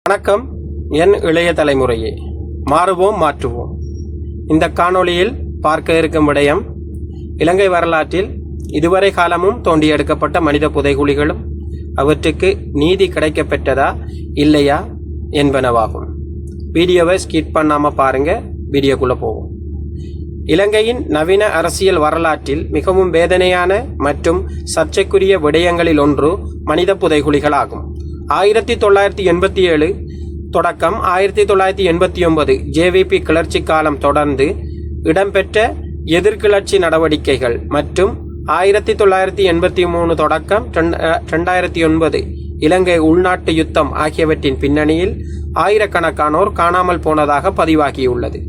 வணக்கம். என் இளைய தலைமுறையே, மாறுவோம் மாற்றுவோம். இந்த காணொளியில் பார்க்க இருக்கும் விடயம் இலங்கை வரலாற்றில் இதுவரை காலமும் தோண்டி எடுக்கப்பட்ட மனித புதைகுழிகளும் அவற்றுக்கு நீதி கிடைக்கப்பெற்றதா இல்லையா என்பனவாகும். வீடியோவை ஸ்கிப் பண்ணாமல் பாருங்க. வீடியோக்குள்ளே போவோம். இலங்கையின் நவீன அரசியல் வரலாற்றில் மிகவும் வேதனையான மற்றும் சர்ச்சைக்குரிய விடயங்களில் ஒன்று மனித புதைகுழிகளாகும். 1987 தொடக்கம் 1989 ஜேவிபி கிளர்ச்சி காலம் தொடர்ந்து இடம்பெற்ற எதிர்கிளர்ச்சி நடவடிக்கைகள் மற்றும் 1983 தொடக்கம் 2009 இலங்கை உள்நாட்டு யுத்தம் ஆகியவற்றின் பின்னணியில் ஆயிரக்கணக்கானோர் காணாமல் போனதாக பதிவாகியுள்ளது.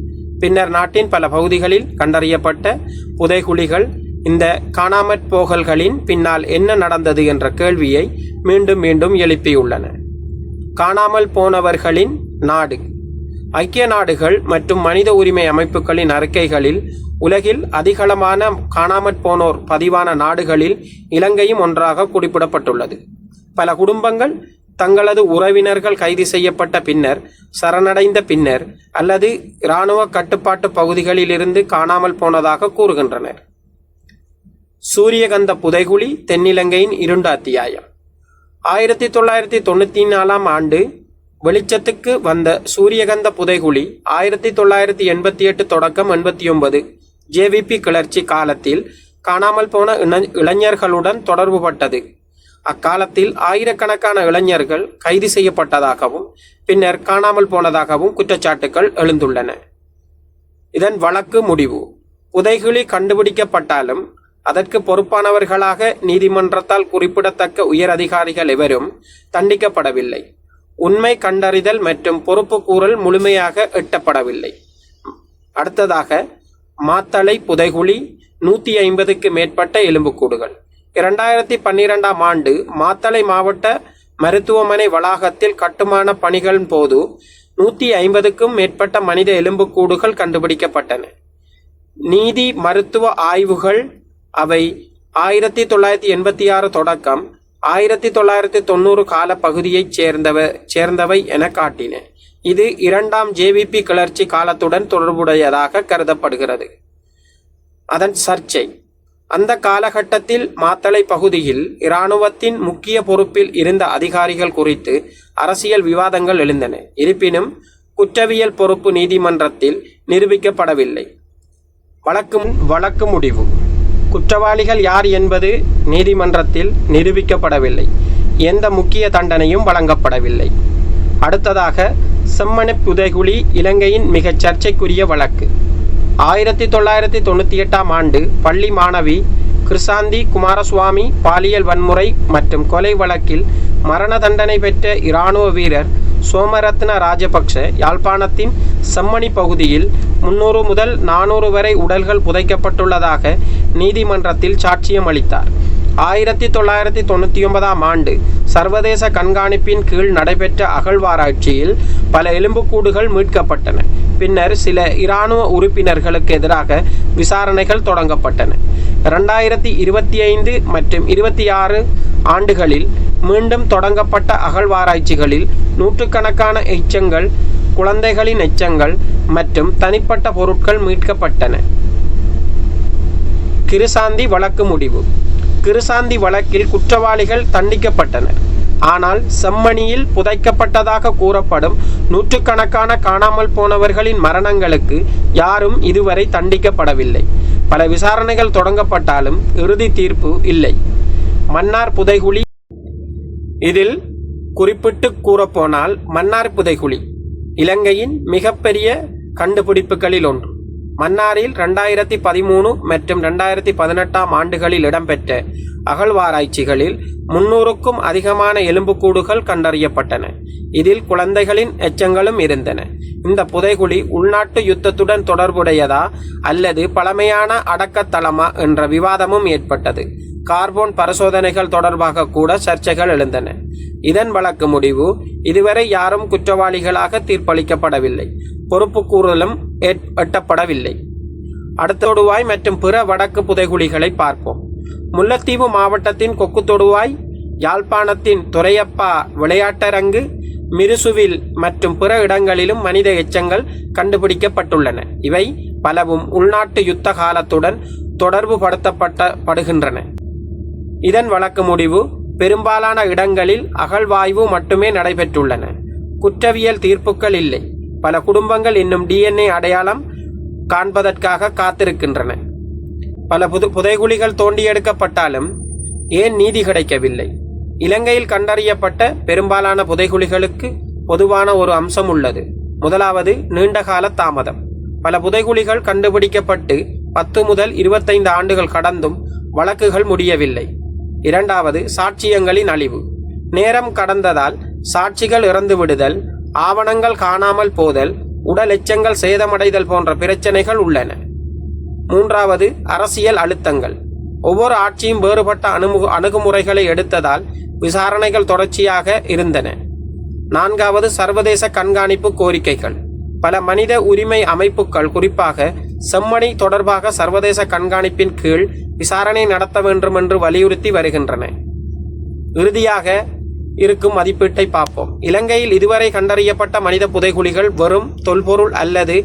பின்னர் நாட்டின் பல பகுதிகளில் கண்டறியப்பட்ட புதைகுழிகள் இந்த காணாமற் போகல்களின் பின்னால் என்ன நடந்தது என்ற கேள்வியை மீண்டும் மீண்டும் எழுப்பியுள்ளன. காணாமல் போனவர்களின் நாடு. ஐக்கிய நாடுகள் மற்றும் மனித உரிமை அமைப்புகளின் அறிக்கைகளில் உலகில் அதிகளமான காணாமற் போனோர் பதிவான நாடுகளில் இலங்கையும் ஒன்றாக குறிப்பிடப்பட்டுள்ளது. பல குடும்பங்கள் தங்களது உறவினர்கள் கைது செய்யப்பட்ட பின்னர், சரணடைந்த பின்னர் அல்லது இராணுவ கட்டுப்பாட்டு பகுதிகளில் இருந்து காணாமல் போனதாக கூறுகின்றனர். சூரியகந்த புதைகுழி தென்னிலங்கையின் இருண்ட அத்தியாயம். 1994 ஆண்டு வெளிச்சத்துக்கு வந்த சூரியகந்த புதைகுழி 1988 தொடக்கம் 89 ஜேவிபி கிளர்ச்சி காலத்தில் காணாமல் போன இளைஞர்களுடன் தொடர்புபட்டது. அக்காலத்தில் ஆயிரக்கணக்கான இளைஞர்கள் கைது செய்யப்பட்டதாகவும் பின்னர் காணாமல் போனதாகவும் குற்றச்சாட்டுகள் எழுந்துள்ளன. இதன் வழக்கு முடிவு. புதைகுழி கண்டுபிடிக்கப்பட்டாலும் அதற்கு பொறுப்பானவர்களாக நீதிமன்றத்தால் குறிப்பிடத்தக்க உயர் அதிகாரிகள் எவரும் தண்டிக்கப்படவில்லை. உண்மை கண்டறிதல் மற்றும் பொறுப்பு கூறல் முழுமையாக எட்டப்படவில்லை. அடுத்ததாக மாத்தளை புதைகுழி 150க்கு மேற்பட்ட எலும்புக்கூடுகள். 2012 ஆண்டு மாத்தளை மாவட்ட மருத்துவமனை வளாகத்தில் கட்டுமான பணிகளின் போது 150க்கும் மேற்பட்ட மனித எலும்புக்கூடுகள் கண்டுபிடிக்கப்பட்டன. நீதி மருத்துவ ஆய்வுகள் அவை 1986 தொடக்கம் 1990 கால பகுதியைச் சேர்ந்தவை என காட்டின. இது இரண்டாம் ஜேவிபி கிளர்ச்சி காலத்துடன் தொடர்புடையதாக கருதப்படுகிறது. அதன் சர்ச்சை. அந்த காலகட்டத்தில் மாத்தளை பகுதியில் இராணுவத்தின் முக்கிய பொறுப்பில் இருந்த அதிகாரிகள் குறித்து அரசியல் விவாதங்கள் எழுந்தன. இருப்பினும் பொறுப்பு நீதிமன்றத்தில் நிரூபிக்கப்படவில்லை. வழக்கு முடிவு. குற்றவாளிகள் யார் என்பது நீதிமன்றத்தில் நிரூபிக்கப்படவில்லை. எந்த முக்கிய தண்டனையும் வழங்கப்படவில்லை. அடுத்ததாக செம்மணி புதைகுழி இலங்கையின் மிகச் சர்ச்சைக்குரிய வழக்கு. 1998 ஆண்டு பள்ளி மாணவி கிருசாந்தி குமாரசுவாமி பாலியல் வன்முறை மற்றும் கொலை வழக்கில் மரண தண்டனை பெற்ற இராணுவ வீரர் சோமரத்ன ராஜபக்ஷ யாழ்ப்பாணத்தின் செம்மணி பகுதியில் 300 முதல் 400 வரை உடல்கள் புதைக்கப்பட்டுள்ளதாக நீதிமன்றத்தில் சாட்சியம் அளித்தார். 1999 ஆண்டு சர்வதேச கண்காணிப்பின் கீழ் நடைபெற்ற அகழ்வாராய்ச்சியில் பல எலும்புக்கூடுகள் மீட்கப்பட்டன. பின்னர் சில இராணுவ உறுப்பினர்களுக்கு எதிராக விசாரணைகள் தொடங்கப்பட்டன. 2025 மற்றும் 26 ஆண்டுகளில் மீண்டும் தொடங்கப்பட்ட அகழ்வாராய்ச்சிகளில் நூற்றுக்கணக்கான எச்சங்கள், குழந்தைகளின் எச்சங்கள் மற்றும் தனிப்பட்ட பொருட்கள் மீட்கப்பட்டன. கிருசாந்தி வழக்கு முடிவு. கிருசாந்தி வழக்கில் குற்றவாளிகள் தண்டிக்கப்பட்டனர். ஆனால் செம்மணியில் புதைக்கப்பட்டதாக கூறப்படும் நூற்றுக்கணக்கான காணாமல் போனவர்களின் மரணங்களுக்கு யாரும் இதுவரை தண்டிக்கப்படவில்லை. பல விசாரணைகள் தொடங்கப்பட்டாலும் இறுதி தீர்ப்பு இல்லை. மன்னார் புதைகுழி. இதில் குறிப்பிட்டு கூறப்போனால் மன்னார் புதைகுழி இலங்கையின் மிகப்பெரிய கண்டுபிடிப்புகளில் ஒன்று. மன்னாரில் 2013 மற்றும் 2018 ஆண்டுகளில் இடம்பெற்ற அகழ்வாராய்ச்சிகளில் 300க்கும் அதிகமான எலும்புக்கூடுகள் கண்டறியப்பட்டன. இதில் குழந்தைகளின் எச்சங்களும் இருந்தன. இந்த புதைகுழி உள்நாட்டு யுத்தத்துடன் தொடர்புடையதா அல்லது பழமையான அடக்கத்தளமா என்ற விவாதமும் ஏற்பட்டது. கார்பன் பரிசோதனைகள் தொடர்பாக கூட சர்ச்சைகள் எழுந்தன. இதன் வழக்கு முடிவு. இதுவரை யாரும் குற்றவாளிகளாக தீர்ப்பளிக்கப்படவில்லை. பொறுப்பு கூறலும் எட்டப்படவில்லை. அடுத்த தொடுவாய் மற்றும் பிற வடக்கு புதைகுழிகளை பார்ப்போம். முல்லைத்தீவு மாவட்டத்தின் கொக்கு தொடுவாய், யாழ்ப்பாணத்தின் துரையப்பா விளையாட்டரங்கு, மிருசுவில் மற்றும் பிற இடங்களிலும் மனித எச்சங்கள் கண்டுபிடிக்கப்பட்டுள்ளன. இவை பலவும் உள்நாட்டு யுத்த காலத்துடன் தொடர்பு படுத்தப்படுகின்றன. இதன் வழக்கு முடிவு பெரும்பாலான இடங்களில் அகழ்வாய்வு மட்டுமே நடைபெற்றுள்ளன. குற்றவியல் தீர்ப்புகள் இல்லை. பல குடும்பங்கள் இன்னும் DNA அடையாளம் காண்பதற்காக காத்திருக்கின்றன. பல புதைகுழிகள் தோண்டியெடுக்கப்பட்டாலும் ஏன் நீதி கிடைக்கவில்லை? இலங்கையில் கண்டறியப்பட்ட பெரும்பாலான புதைகுழிகளுக்கு பொதுவான ஒரு அம்சம் உள்ளது. முதலாவது, நீண்டகால தாமதம். பல புதைகுழிகள் கண்டுபிடிக்கப்பட்டு 10 முதல் 25 ஆண்டுகள் கடந்தும் வழக்குகள் முடியவில்லை. இரண்டாவது, சாட்சியங்களின் அழிவு. நேரம் கடந்ததால் சாட்சிகள் இறந்து விடுதல், ஆவணங்கள் காணாமல் போதல், உடல் எச்சங்கள் சேதமடைதல் போன்ற பிரச்சனைகள் உள்ளன. மூன்றாவது, அரசியல் அழுத்தங்கள். ஒவ்வொரு ஆட்சியும் வேறுபட்ட அணுகுமுறைகளை எடுத்ததால் விசாரணைகள் தொடர்ச்சியாக இருந்தன. நான்காவது, சர்வதேச கண்காணிப்பு கோரிக்கைகள். பல மனித உரிமை அமைப்புகள் குறிப்பாக செம்மணி தொடர்பாக சர்வதேச கண்காணிப்பின் கீழ் விசாரணை நடத்த வேண்டும் என்று வலியுறுத்தி வருகின்றன. இறுதியாக இருக்கும் மதிப்பீட்டை பார்ப்போம். இலங்கையில் இதுவரை கண்டறியப்பட்ட மனித புதைகுழிகள் வெறும் தொல்பொருள் அல்லது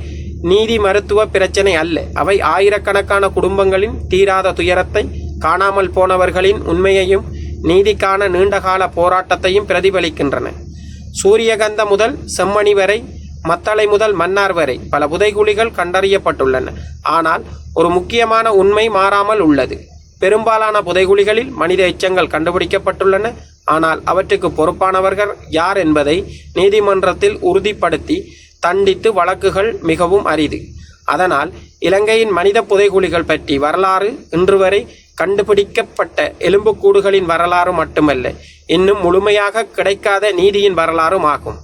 நீதி மருத்துவ பிரச்சனை அல்ல. அவை ஆயிரக்கணக்கான குடும்பங்களின் தீராத துயரத்தை, காணாமல் போனவர்களின் உண்மையையும் நீதிக்கான நீண்டகால போராட்டத்தையும் பிரதிபலிக்கின்றன. சூரியகந்த முதல் செம்மணி வரை, மத்தளை முதல் மன்னார் வரை பல புதைகுழிகள் கண்டறியப்பட்டுள்ளன. ஆனால் ஒரு முக்கியமான உண்மை மாறாமல் உள்ளது. பெரும்பாலான புதைகுழிகளில் மனித எச்சங்கள் கண்டுபிடிக்கப்பட்டுள்ளன. ஆனால் அவற்றுக்கு பொறுப்பானவர்கள் யார் என்பதை நீதிமன்றத்தில் உறுதிப்படுத்தி தண்டித்து வழக்குகள் மிகவும் அரிது. அதனால் இலங்கையின் மனித புதைகுழிகள் பற்றி வரலாறு இன்று வரை கண்டுபிடிக்கப்பட்ட எலும்புக்கூடுகளின் வரலாறு மட்டுமல்ல, இன்னும் முழுமையாக கிடைக்காத நீதியின் வரலாறும் ஆகும்.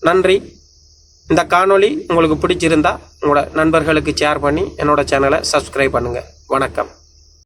நன்றி. இந்த காணொளி உங்களுக்கு பிடிச்சிருந்தா உங்களோட நண்பர்களுக்கு ஷேர் பண்ணி என்னோட சேனலை சப்ஸ்கிரைப் பண்ணுங்கள். வணக்கம்.